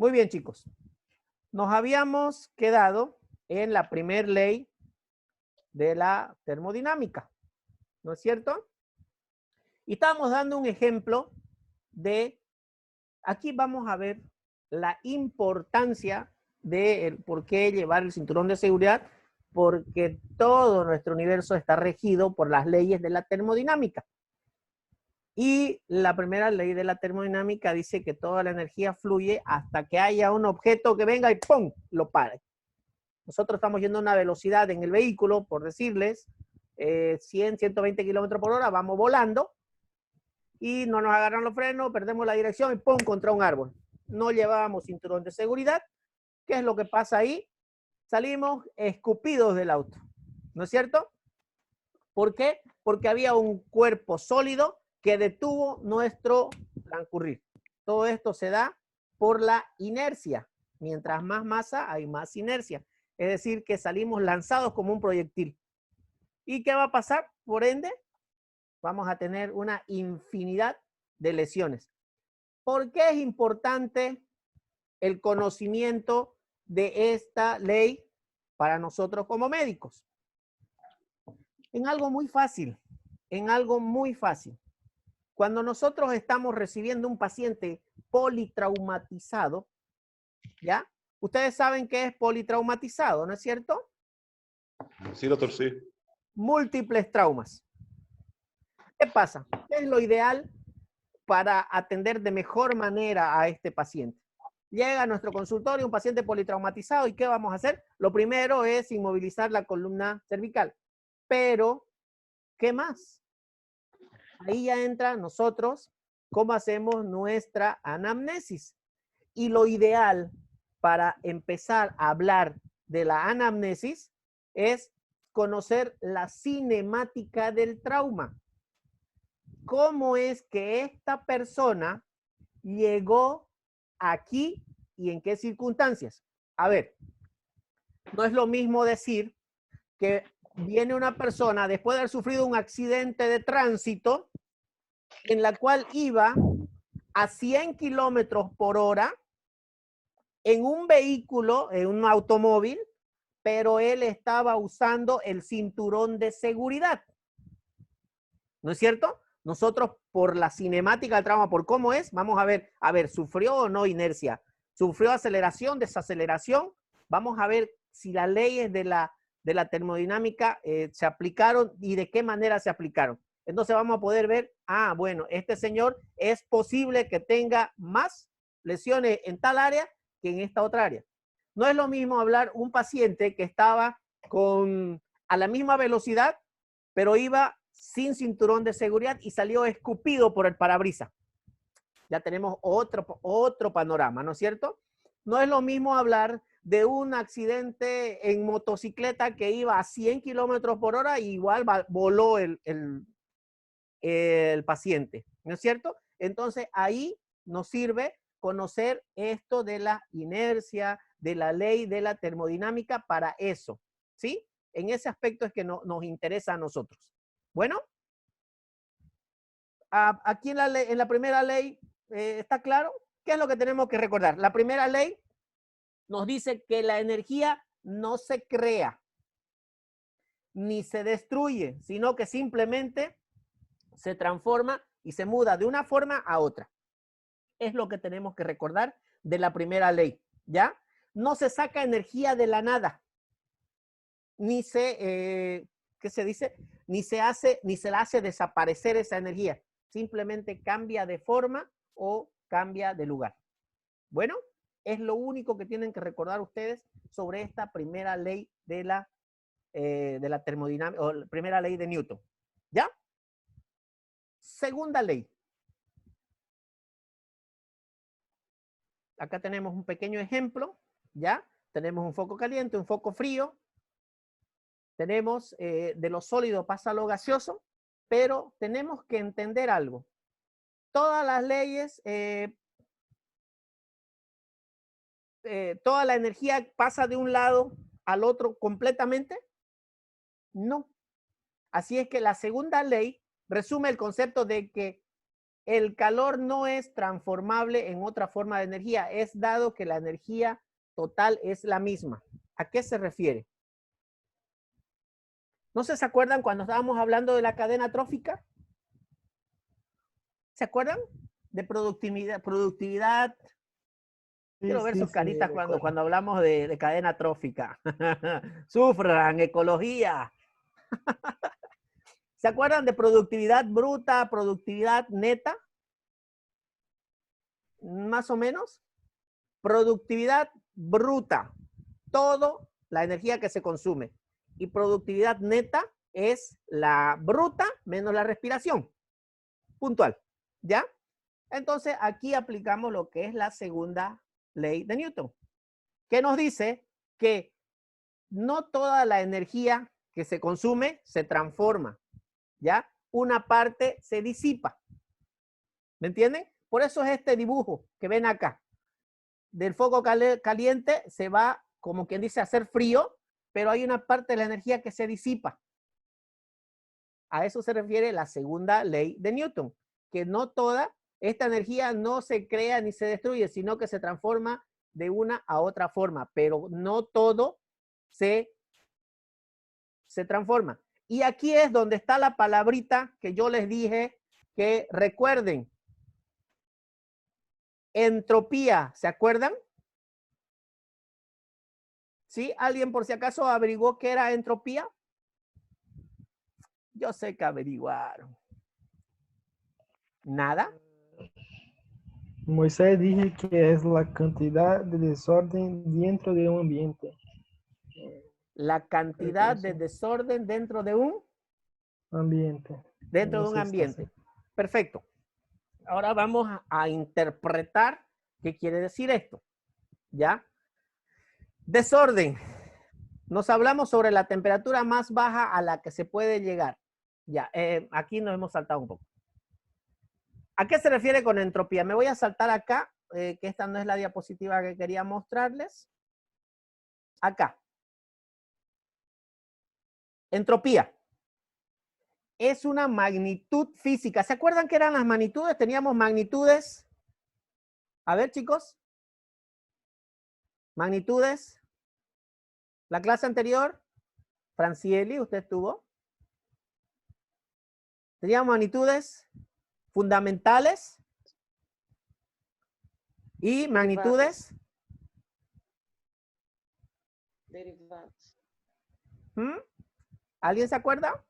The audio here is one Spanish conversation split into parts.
Muy bien, chicos. Nos habíamos quedado en la primera ley de la termodinámica, ¿no es cierto? Y estamos dando un ejemplo de, aquí vamos a ver la importancia de por qué llevar el cinturón de seguridad, porque todo nuestro universo está regido por las leyes de la termodinámica. Y la primera ley de la termodinámica dice que toda la energía fluye hasta que haya un objeto que venga y ¡pum!, lo pare. Nosotros estamos yendo a una velocidad en el vehículo, por decirles, 100, 120 kilómetros por hora, vamos volando y no nos agarran los frenos, perdemos la dirección y ¡pum!, contra un árbol. No llevábamos cinturón de seguridad. ¿Qué es lo que pasa ahí? Salimos escupidos del auto, ¿no es cierto? ¿Por qué? Porque había un cuerpo sólido que detuvo nuestro transcurrir. Todo esto se da por la inercia. Mientras más masa, hay más inercia. Es decir, que salimos lanzados como un proyectil. ¿Y qué va a pasar? Por ende, vamos a tener una infinidad de lesiones. ¿Por qué es importante el conocimiento de esta ley para nosotros como médicos? En algo muy fácil, en algo muy fácil. Cuando nosotros estamos recibiendo un paciente politraumatizado, ¿ya? Ustedes saben qué es politraumatizado, ¿no es cierto? Sí, doctor, sí. Múltiples traumas. ¿Qué pasa? ¿Qué es lo ideal para atender de mejor manera a este paciente? Llega a nuestro consultorio un paciente politraumatizado y ¿qué vamos a hacer? Lo primero es inmovilizar la columna cervical. Pero, ¿qué más? Ahí ya entra nosotros cómo hacemos nuestra anamnesis. Y lo ideal para empezar a hablar de la anamnesis es conocer la cinemática del trauma. ¿Cómo es que esta persona llegó aquí y en qué circunstancias? A ver, no es lo mismo decir que viene una persona después de haber sufrido un accidente de tránsito en la cual iba a 100 kilómetros por hora en un vehículo, en un automóvil, pero él estaba usando el cinturón de seguridad. ¿No es cierto? Nosotros, por la cinemática del trauma, por cómo es, vamos a ver, ¿sufrió o no inercia? ¿Sufrió aceleración, desaceleración? Vamos a ver si las leyes de la termodinámica se aplicaron y de qué manera se aplicaron. Entonces vamos a poder ver, bueno, este señor es posible que tenga más lesiones en tal área que en esta otra área. No es lo mismo hablar un paciente que estaba a la misma velocidad, pero iba sin cinturón de seguridad y salió escupido por el parabrisas. Ya tenemos otro panorama, ¿no es cierto? No es lo mismo hablar de un accidente en motocicleta que iba a 100 kilómetros por hora y igual voló el paciente, ¿no es cierto? Entonces ahí nos sirve conocer esto de la inercia, de la ley de la termodinámica para eso, ¿sí? En ese aspecto es que nos interesa a nosotros. Bueno, aquí en la primera ley, ¿está claro? ¿Qué es lo que tenemos que recordar? La primera ley nos dice que la energía no se crea ni se destruye, sino que simplemente se transforma y se muda de una forma a otra. Es lo que tenemos que recordar de la primera ley, ¿ya? No se saca energía de la nada, ni se, ¿qué se dice? Ni se la hace desaparecer esa energía. Simplemente cambia de forma o cambia de lugar. Bueno, es lo único que tienen que recordar ustedes sobre esta primera ley de la termodinámica, o la primera ley de Newton. ¿Ya? Segunda ley. Acá tenemos un pequeño ejemplo, ¿ya? Tenemos un foco caliente, un foco frío. Tenemos de lo sólido pasa a lo gaseoso, pero tenemos que entender algo. Todas las leyes, toda la energía pasa de un lado al otro completamente. No. Así es que la segunda ley resume el concepto de que el calor no es transformable en otra forma de energía, es dado que la energía total es la misma. ¿A qué se refiere? ¿No se acuerdan cuando estábamos hablando de la cadena trófica? ¿Se acuerdan? De productividad. Sí, Quiero ver sí, sus sí, caritas recuerdo. cuando hablamos de cadena trófica. Sufran, ecología. ¿Se acuerdan de productividad bruta, productividad neta? Más o menos. Productividad bruta, todo la energía que se consume. Y productividad neta es la bruta menos la respiración. Puntual. ¿Ya? Entonces aquí aplicamos lo que es la segunda ley de Newton, que nos dice que no toda la energía que se consume se transforma. ¿Ya? Una parte se disipa. ¿Me entienden? Por eso es este dibujo que ven acá. Del foco caliente se va, como quien dice, a hacer frío, pero hay una parte de la energía que se disipa. A eso se refiere la segunda ley de Newton, que no toda esta energía no se crea ni se destruye, sino que se transforma de una a otra forma, pero no todo se transforma. Y aquí es donde está la palabrita que yo les dije que recuerden. Entropía, ¿se acuerdan? ¿Sí? ¿Alguien por si acaso averiguó qué era entropía? Yo sé que averiguaron. ¿Nada? Moisés dije que es la cantidad de desorden dentro de un ambiente. La cantidad de desorden dentro de un Ambiente. ambiente. Perfecto. Ahora vamos a interpretar qué quiere decir esto. ¿Ya? Desorden. Nos hablamos sobre la temperatura más baja a la que se puede llegar. Ya, aquí nos hemos saltado un poco. ¿A qué se refiere con entropía? Me voy a saltar acá, que esta no es la diapositiva que quería mostrarles. Acá. Entropía. Es una magnitud física. ¿Se acuerdan qué eran las magnitudes? Teníamos magnitudes. A ver, chicos. Magnitudes. La clase anterior, Francieli, usted estuvo. Teníamos magnitudes fundamentales y magnitudes derivadas. ¿Alguien se acuerda?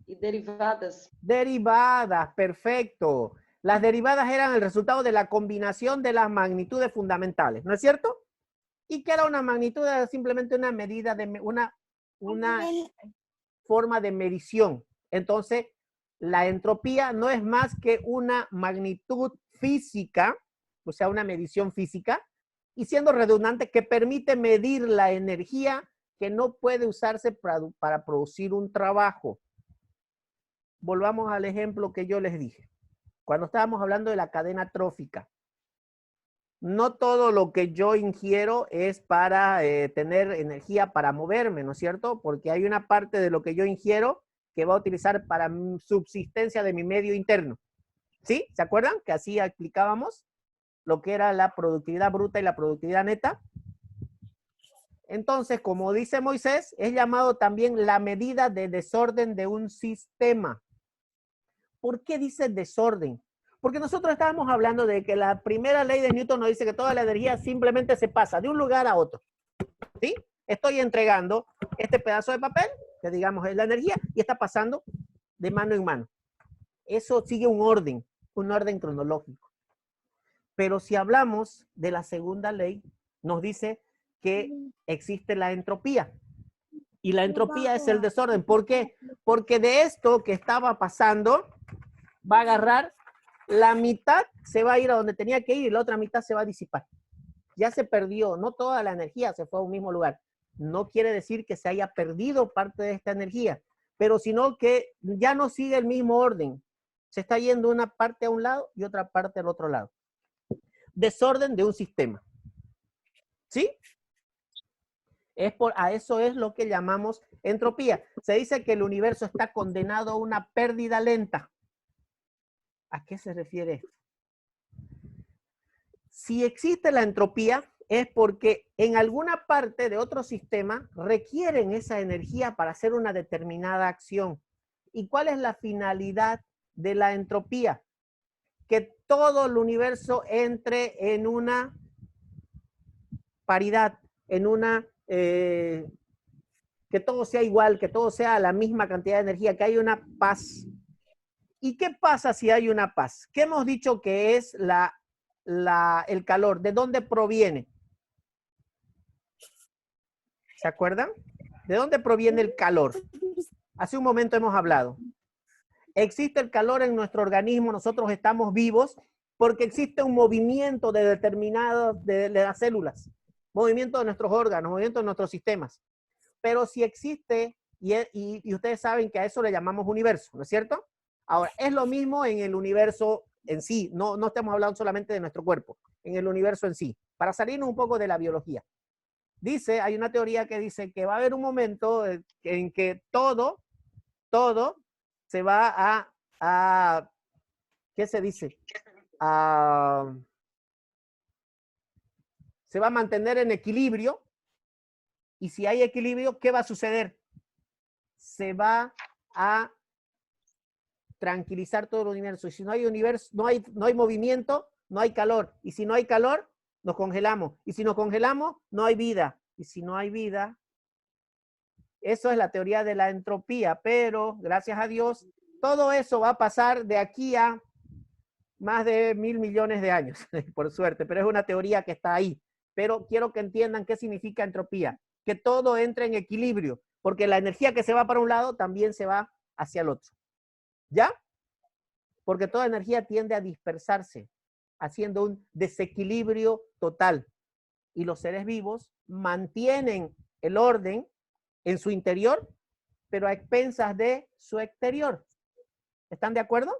Y derivadas. Derivadas, perfecto. Las derivadas eran el resultado de la combinación de las magnitudes fundamentales, ¿no es cierto? ¿Y qué era una magnitud? Era simplemente una medida de una forma de medición. Entonces, la entropía no es más que una magnitud física, o sea, una medición física, y siendo redundante, que permite medir la energía que no puede usarse para producir un trabajo. Volvamos al ejemplo que yo les dije. Cuando estábamos hablando de la cadena trófica, no todo lo que yo ingiero es para tener energía para moverme, ¿no es cierto? Porque hay una parte de lo que yo ingiero que va a utilizar para subsistencia de mi medio interno. ¿Sí? ¿Se acuerdan? Que así explicábamos lo que era la productividad bruta y la productividad neta. Entonces, como dice Moisés, es llamado también la medida de desorden de un sistema. ¿Por qué dice desorden? Porque nosotros estábamos hablando de que la primera ley de Newton nos dice que toda la energía simplemente se pasa de un lugar a otro. ¿Sí? Estoy entregando este pedazo de papel, que digamos es la energía, y está pasando de mano en mano. Eso sigue un orden cronológico. Pero si hablamos de la segunda ley, nos dice que existe la entropía. Y la entropía es el desorden. ¿Por qué? Porque de esto que estaba pasando, va a agarrar la mitad, se va a ir a donde tenía que ir y la otra mitad se va a disipar. Ya se perdió, no toda la energía se fue a un mismo lugar. No quiere decir que se haya perdido parte de esta energía, pero sino que ya no sigue el mismo orden. Se está yendo una parte a un lado y otra parte al otro lado. Desorden de un sistema. ¿Sí? A eso es lo que llamamos entropía. Se dice que el universo está condenado a una pérdida lenta. ¿A qué se refiere esto? Si existe la entropía, es porque en alguna parte de otro sistema requieren esa energía para hacer una determinada acción. ¿Y cuál es la finalidad de la entropía? Que todo el universo entre en una paridad, en una... que todo sea igual, que todo sea la misma cantidad de energía, que haya una paz. ¿Y qué pasa si hay una paz? ¿Qué hemos dicho que es el calor? ¿De dónde proviene? ¿Se acuerdan? ¿De dónde proviene el calor? Hace un momento hemos hablado. Existe el calor en nuestro organismo, nosotros estamos vivos porque existe un movimiento de determinadas de las células, movimiento de nuestros órganos, movimiento de nuestros sistemas. Pero si existe, y ustedes saben que a eso le llamamos universo, ¿no es cierto? Ahora, es lo mismo en el universo en sí, no estamos hablando solamente de nuestro cuerpo, en el universo en sí, para salirnos un poco de la biología. Hay una teoría que dice que va a haber un momento en que todo se va ¿qué se dice? Se va a mantener en equilibrio. Y si hay equilibrio, ¿qué va a suceder? Se va a tranquilizar todo el universo. Y si no hay universo, no hay movimiento, no hay calor. Y si no hay calor, nos congelamos. Y si nos congelamos, no hay vida. Y si no hay vida, eso es la teoría de la entropía. Pero, gracias a Dios, todo eso va a pasar de aquí a más de 1.000 millones de años, por suerte. Pero es una teoría que está ahí. Pero quiero que entiendan qué significa entropía. Que todo entre en equilibrio, porque la energía que se va para un lado también se va hacia el otro. ¿Ya? Porque toda energía tiende a dispersarse, haciendo un desequilibrio total. Y los seres vivos mantienen el orden en su interior, pero a expensas de su exterior. ¿Están de acuerdo?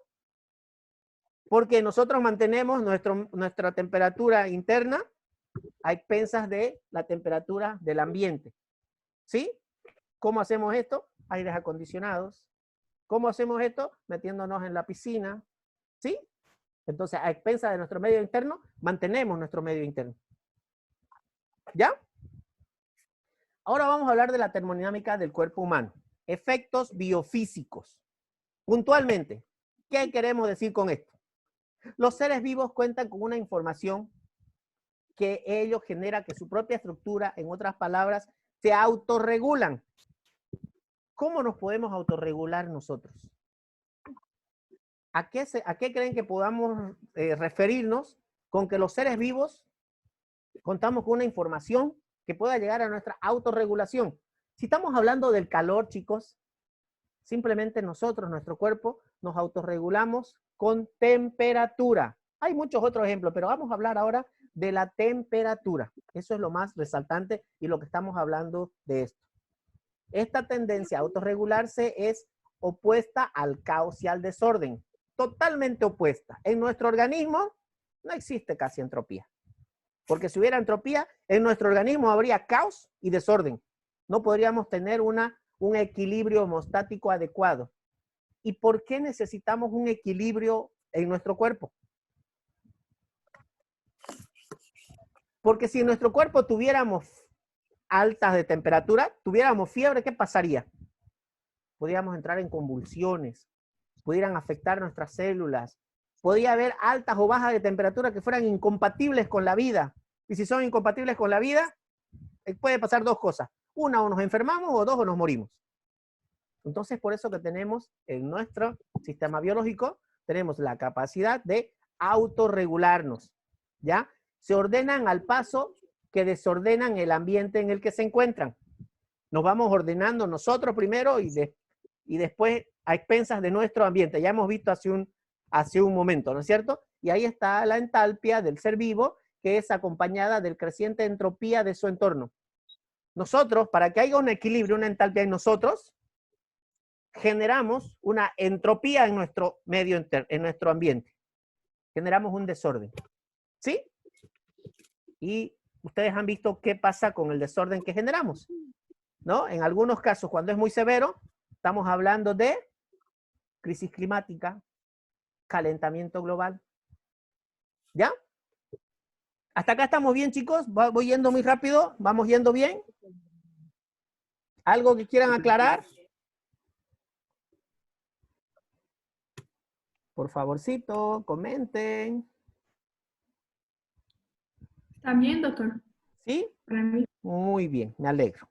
Porque nosotros mantenemos nuestra temperatura interna a expensas de la temperatura del ambiente. ¿Sí? ¿Cómo hacemos esto? Aires acondicionados. ¿Cómo hacemos esto? Metiéndonos en la piscina. ¿Sí? Entonces, a expensas de nuestro medio interno, mantenemos nuestro medio interno. ¿Ya? Ahora vamos a hablar de la termodinámica del cuerpo humano. Efectos biofísicos. Puntualmente, ¿qué queremos decir con esto? Los seres vivos cuentan con una información que ellos generan, que su propia estructura, en otras palabras, se autorregulan. ¿Cómo nos podemos autorregular nosotros? ¿A qué creen que podamos referirnos con que los seres vivos contamos con una información que pueda llegar a nuestra autorregulación? Si estamos hablando del calor, chicos, simplemente nosotros, nuestro cuerpo, nos autorregulamos con temperatura. Hay muchos otros ejemplos, pero vamos a hablar ahora de la temperatura. Eso es lo más resaltante y lo que estamos hablando de esto. Esta tendencia a autorregularse es opuesta al caos y al desorden. Totalmente opuesta. En nuestro organismo no existe casi entropía. Porque si hubiera entropía, en nuestro organismo habría caos y desorden. No podríamos tener un equilibrio hemostático adecuado. ¿Y por qué necesitamos un equilibrio en nuestro cuerpo? Porque si en nuestro cuerpo tuviéramos altas de temperatura, tuviéramos fiebre, ¿qué pasaría? Podríamos entrar en convulsiones, pudieran afectar nuestras células, podría haber altas o bajas de temperatura que fueran incompatibles con la vida. Y si son incompatibles con la vida, puede pasar dos cosas. Una, o nos enfermamos, o dos, o nos morimos. Entonces, por eso que tenemos en nuestro sistema biológico, tenemos la capacidad de autorregularnos, ¿ya? Se ordenan al paso que desordenan el ambiente en el que se encuentran. Nos vamos ordenando nosotros primero y después a expensas de nuestro ambiente. Ya hemos visto hace un momento, ¿no es cierto? Y ahí está la entalpia del ser vivo, que es acompañada del creciente entropía de su entorno. Nosotros, para que haya un equilibrio, una entalpia en nosotros, generamos una entropía en nuestro medio, en nuestro ambiente. Generamos un desorden. ¿Sí? Y ustedes han visto qué pasa con el desorden que generamos, ¿no? En algunos casos, cuando es muy severo, estamos hablando de crisis climática, calentamiento global. ¿Ya? ¿Hasta acá estamos bien, chicos? Voy yendo muy rápido. ¿Vamos yendo bien? ¿Algo que quieran aclarar? Por favorcito, comenten. Está bien, doctor. ¿Sí? Para mí. Muy bien, me alegro.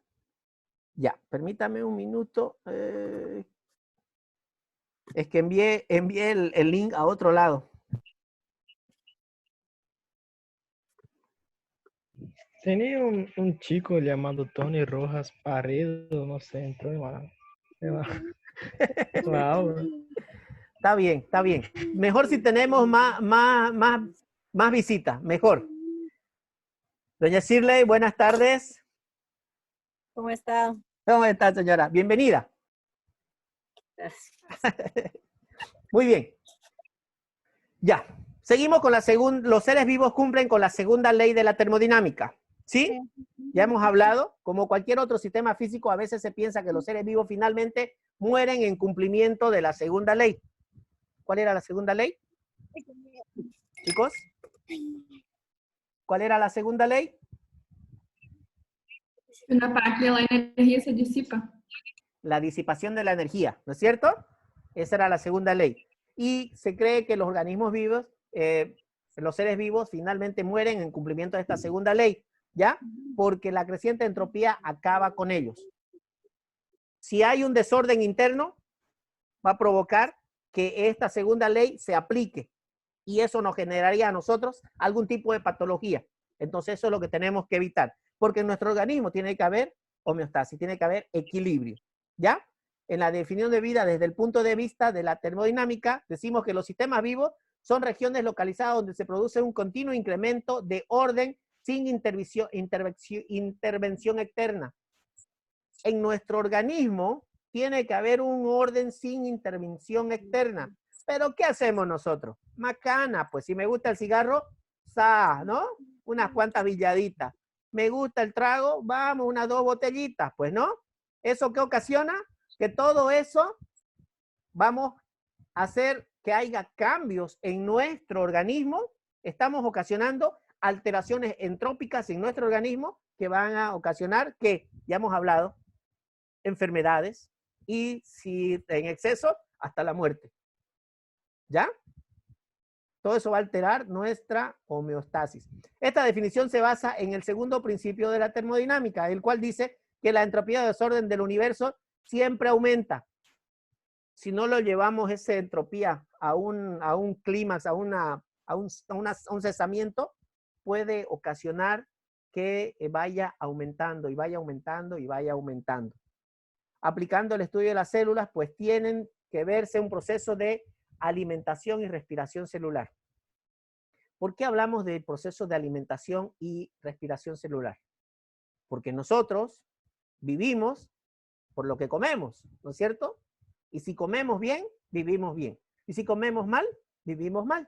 Ya, permítame un minuto. Es que envié el link a otro lado. Tenía un chico llamado Tony Rojas Paredo, no sé, entró en la aula. Está bien, está bien. Mejor si tenemos más visitas, mejor. Doña Shirley, buenas tardes. ¿Cómo está? ¿Cómo está, señora? Bienvenida. Gracias. Muy bien. Ya. Seguimos con la segunda. Los seres vivos cumplen con la segunda ley de la termodinámica. ¿Sí? Ya hemos hablado. Como cualquier otro sistema físico, a veces se piensa que los seres vivos finalmente mueren en cumplimiento de la segunda ley. ¿Cuál era la segunda ley? Chicos. ¿Cuál era la segunda ley? Una parte de la energía se disipa. La disipación de la energía, ¿no es cierto? Esa era la segunda ley. Y se cree que los organismos vivos, los seres vivos, finalmente mueren en cumplimiento de esta segunda ley, ¿ya? Porque la creciente entropía acaba con ellos. Si hay un desorden interno, va a provocar que esta segunda ley se aplique. Y eso nos generaría a nosotros algún tipo de patología. Entonces eso es lo que tenemos que evitar. Porque en nuestro organismo tiene que haber homeostasis, tiene que haber equilibrio. ¿Ya? En la definición de vida desde el punto de vista de la termodinámica, decimos que los sistemas vivos son regiones localizadas donde se produce un continuo incremento de orden sin intervención externa. En nuestro organismo tiene que haber un orden sin intervención externa. Pero ¿qué hacemos nosotros? Macana, pues si me gusta el cigarro, ¿no? Unas cuantas villaditas. Me gusta el trago, vamos, unas 2 botellitas, pues, ¿no? ¿Eso qué ocasiona? Que todo eso vamos a hacer que haya cambios en nuestro organismo. Estamos ocasionando alteraciones entrópicas en nuestro organismo que van a ocasionar que, ya hemos hablado, enfermedades y si en exceso, hasta la muerte. ¿Ya? Todo eso va a alterar nuestra homeostasis. Esta definición se basa en el segundo principio de la termodinámica, el cual dice que la entropía de desorden del universo siempre aumenta. Si no lo llevamos esa entropía a un clímax, a un cesamiento, puede ocasionar que vaya aumentando y vaya aumentando y vaya aumentando. Aplicando el estudio de las células, pues tienen que verse un proceso de alimentación y respiración celular. ¿Por qué hablamos del proceso de alimentación y respiración celular? Porque nosotros vivimos por lo que comemos, ¿no es cierto? Y si comemos bien, vivimos bien. Y si comemos mal, vivimos mal.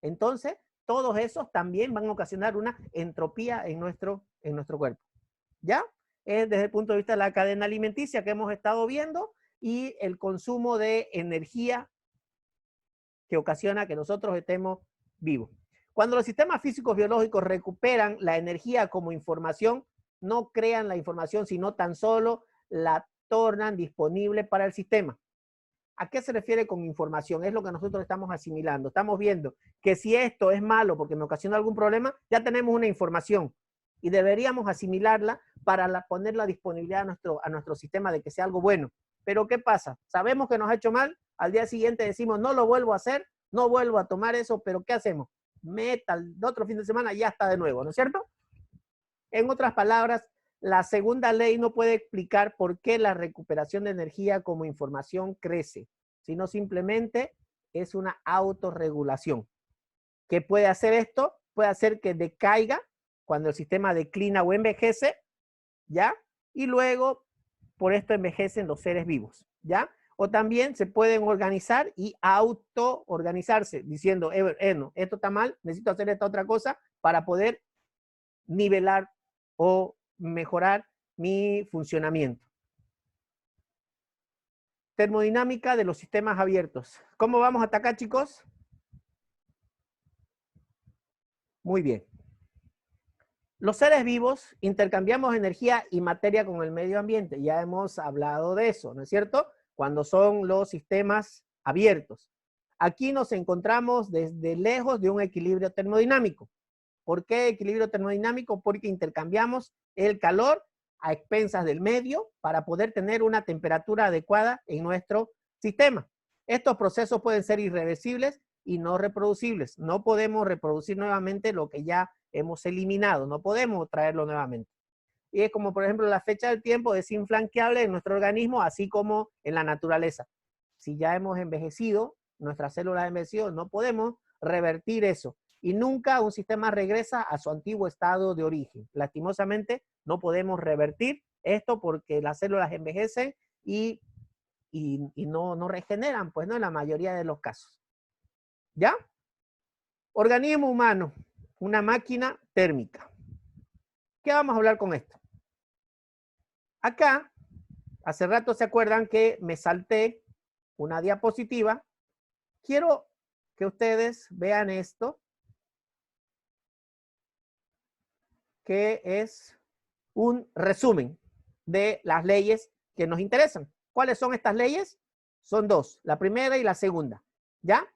Entonces, todos esos también van a ocasionar una entropía en nuestro cuerpo. ¿Ya? Es desde el punto de vista de la cadena alimenticia que hemos estado viendo y el consumo de energía que ocasiona que nosotros estemos vivos. Cuando los sistemas físicos biológicos recuperan la energía como información, no crean la información, sino tan solo la tornan disponible para el sistema. ¿A qué se refiere con información? Es lo que nosotros estamos asimilando. Estamos viendo que si esto es malo porque me ocasiona algún problema, ya tenemos una información y deberíamos asimilarla para poner la disponibilidad a nuestro sistema de que sea algo bueno. Pero ¿qué pasa? Sabemos que nos ha hecho mal, al día siguiente decimos no lo vuelvo a hacer, no vuelvo a tomar eso, pero ¿qué hacemos? El otro fin de semana ya está de nuevo, ¿no es cierto? En otras palabras, la segunda ley no puede explicar por qué la recuperación de energía como información crece, sino simplemente es una autorregulación. ¿Qué puede hacer esto? Puede hacer que decaiga cuando el sistema declina o envejece, ¿ya? Y luego, por esto envejecen los seres vivos, ¿ya? O también se pueden organizar y autoorganizarse, diciendo, no, esto está mal, necesito hacer esta otra cosa para poder nivelar o mejorar mi funcionamiento. Termodinámica de los sistemas abiertos. ¿Cómo vamos hasta acá, chicos? Muy bien. Los seres vivos intercambiamos energía y materia con el medio ambiente. Ya hemos hablado de eso, ¿no es cierto? Cuando son los sistemas abiertos. Aquí nos encontramos desde lejos de un equilibrio termodinámico. ¿Por qué equilibrio termodinámico? Porque intercambiamos el calor a expensas del medio para poder tener una temperatura adecuada en nuestro sistema. Estos procesos pueden ser irreversibles y no reproducibles. No podemos reproducir nuevamente lo que ya hemos eliminado. No podemos traerlo nuevamente. Y es como, por ejemplo, la fecha del tiempo es infranqueable en nuestro organismo, así como en la naturaleza. Si ya hemos envejecido, nuestras células han envejecido, no podemos revertir eso. Y nunca un sistema regresa a su antiguo estado de origen. Lastimosamente, no podemos revertir esto porque las células envejecen y no regeneran, pues no, en la mayoría de los casos. ¿Ya? Organismo humano, una máquina térmica. ¿Qué vamos a hablar con esto? Acá, hace rato se acuerdan que me salté una diapositiva. Quiero que ustedes vean esto, que es un resumen de las leyes que nos interesan. ¿Cuáles son estas leyes? Son dos, la primera y la segunda. ¿Ya?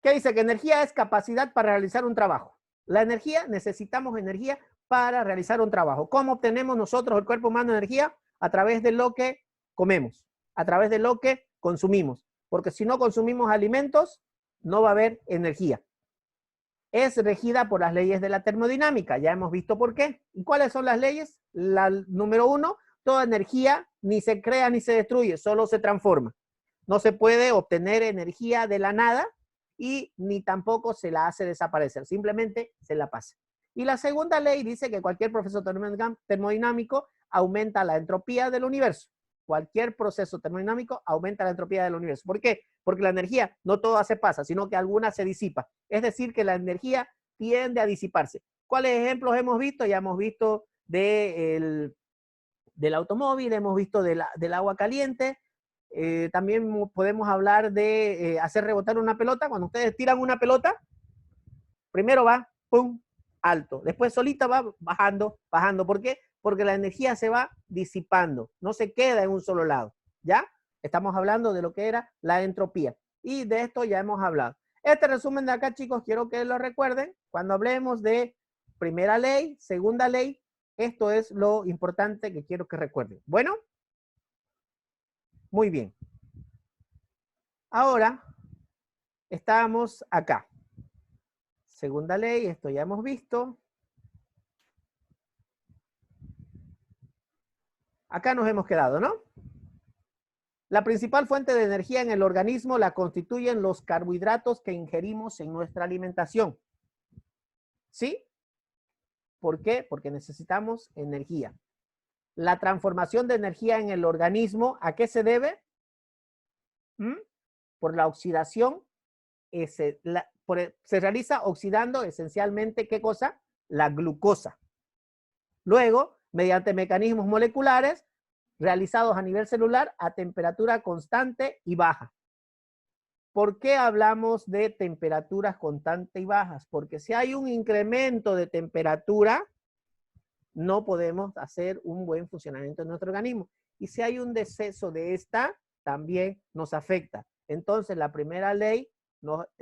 ¿Qué dice? Que energía es capacidad para realizar un trabajo. La energía, necesitamos energía para realizar un trabajo. ¿Cómo obtenemos nosotros, el cuerpo humano, energía? A través de lo que comemos, a través de lo que consumimos. Porque si no consumimos alimentos, no va a haber energía. Es regida por las leyes de la termodinámica. Ya hemos visto por qué. ¿Y cuáles son las leyes? La número 1, toda energía ni se crea ni se destruye, solo se transforma. No se puede obtener energía de la nada y ni tampoco se la hace desaparecer, simplemente se la pasa. Y la segunda ley dice que cualquier proceso termodinámico aumenta la entropía del universo. Cualquier proceso termodinámico aumenta la entropía del universo. ¿Por qué? Porque la energía no toda se pasa, sino que alguna se disipa. Es decir, que la energía tiende a disiparse. ¿Cuáles ejemplos hemos visto? Ya hemos visto del automóvil, hemos visto del agua caliente. También podemos hablar de hacer rebotar una pelota. Cuando ustedes tiran una pelota, primero va, pum, alto. Después solita va bajando, bajando. ¿Por qué? Porque la energía se va disipando, no se queda en un solo lado, ¿ya? Estamos hablando de lo que era la entropía. Y de esto ya hemos hablado. Este resumen de acá, chicos, quiero que lo recuerden. Cuando hablemos de primera ley, segunda ley, esto es lo importante que quiero que recuerden. Bueno, muy bien. Ahora, estamos acá. Segunda ley, esto ya hemos visto. Acá nos hemos quedado, ¿no? La principal fuente de energía en el organismo la constituyen los carbohidratos que ingerimos en nuestra alimentación. ¿Sí? ¿Por qué? Porque necesitamos energía. La transformación de energía en el organismo, ¿a qué se debe? Por la oxidación. Se realiza oxidando esencialmente, ¿qué cosa? La glucosa. Luego, mediante mecanismos moleculares realizados a nivel celular a temperatura constante y baja. ¿Por qué hablamos de temperaturas constantes y bajas? Porque si hay un incremento de temperatura, no podemos hacer un buen funcionamiento de nuestro organismo. Y si hay un deceso de esta, también nos afecta. Entonces, la primera ley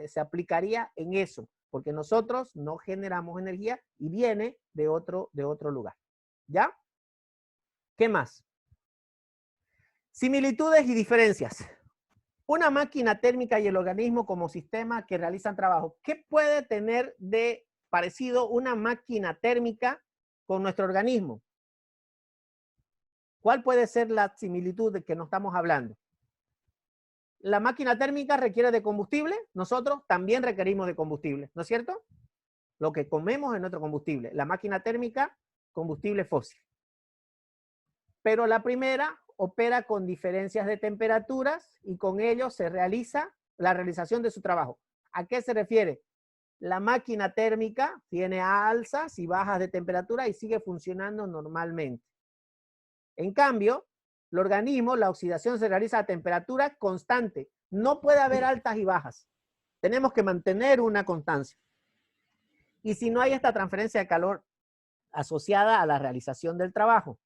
se aplicaría en eso, porque nosotros no generamos energía y viene de otro lugar. ¿Ya? ¿Qué más? Similitudes y diferencias. Una máquina térmica y el organismo como sistema que realizan trabajo. ¿Qué puede tener de parecido una máquina térmica con nuestro organismo? ¿Cuál puede ser la similitud de que nos estamos hablando? La máquina térmica requiere de combustible, nosotros también requerimos de combustible, ¿no es cierto? Lo que comemos es nuestro combustible. La máquina térmica, combustible fósil. Pero la primera opera con diferencias de temperaturas y con ello se realiza la realización de su trabajo. ¿A qué se refiere? La máquina térmica tiene alzas y bajas de temperatura y sigue funcionando normalmente. En cambio, el organismo, la oxidación se realiza a temperatura constante. No puede haber altas y bajas. Tenemos que mantener una constancia. y si no hay esta transferencia de calor asociada a la realización del trabajo.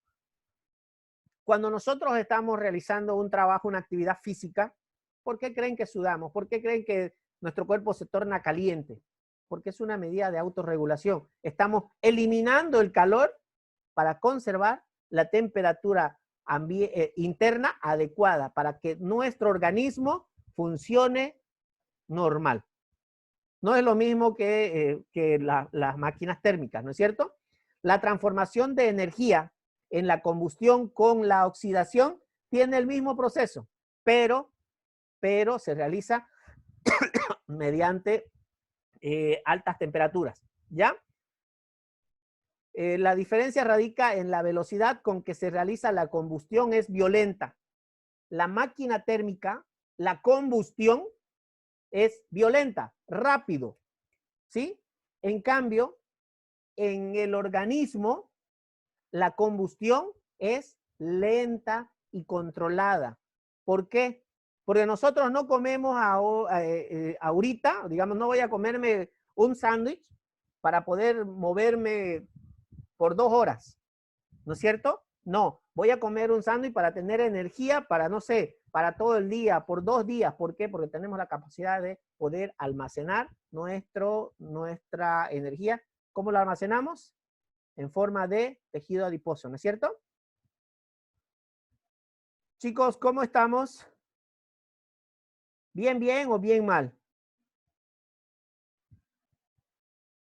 Cuando nosotros estamos realizando un trabajo, una actividad física, ¿por qué creen que sudamos? ¿Por qué creen que nuestro cuerpo se torna caliente? Porque es una medida de autorregulación. Estamos eliminando el calor para conservar la temperatura interna adecuada para que nuestro organismo funcione normal. No es lo mismo que las máquinas térmicas, ¿no es cierto? La transformación de energía en la combustión con la oxidación tiene el mismo proceso, pero se realiza mediante altas temperaturas, ¿ya? La diferencia radica en la velocidad con que se realiza la combustión, es violenta. La máquina térmica, la combustión es violenta, rápido, ¿sí? En cambio, en el organismo, la combustión es lenta y controlada. ¿Por qué? Porque nosotros no comemos ahorita, digamos, no voy a comerme un sándwich para poder moverme por 2 horas, ¿no es cierto? No, voy a comer un sándwich para tener energía para, no sé, para todo el día, por 2 días. ¿Por qué? Porque tenemos la capacidad de poder almacenar nuestra energía. ¿Cómo la almacenamos? En forma de tejido adiposo, ¿no es cierto? Chicos, ¿cómo estamos? ¿Bien, bien o bien mal?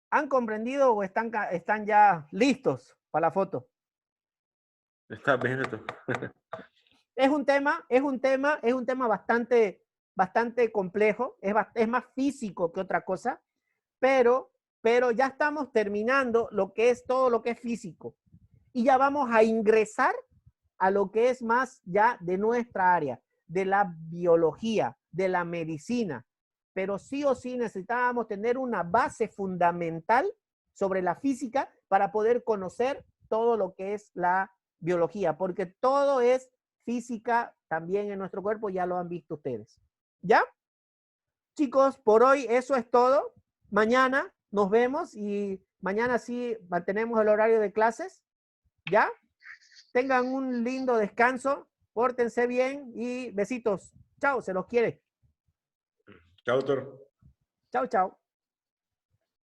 ¿Han comprendido o están ya listos para la foto? Está bien esto. Es un tema bastante complejo, es más físico que otra cosa, pero ya estamos terminando lo que es todo lo que es físico. Y ya vamos a ingresar a lo que es más ya de nuestra área, de la biología, de la medicina. Pero sí o sí necesitábamos tener una base fundamental sobre la física para poder conocer todo lo que es la biología, porque todo es física también en nuestro cuerpo, ya lo han visto ustedes. ¿Ya? Chicos, por hoy eso es todo. Mañana nos vemos y mañana sí mantenemos el horario de clases. ¿Ya? Tengan un lindo descanso, pórtense bien y besitos. Chao, se los quiere. Chao, doctor. Chao, chao.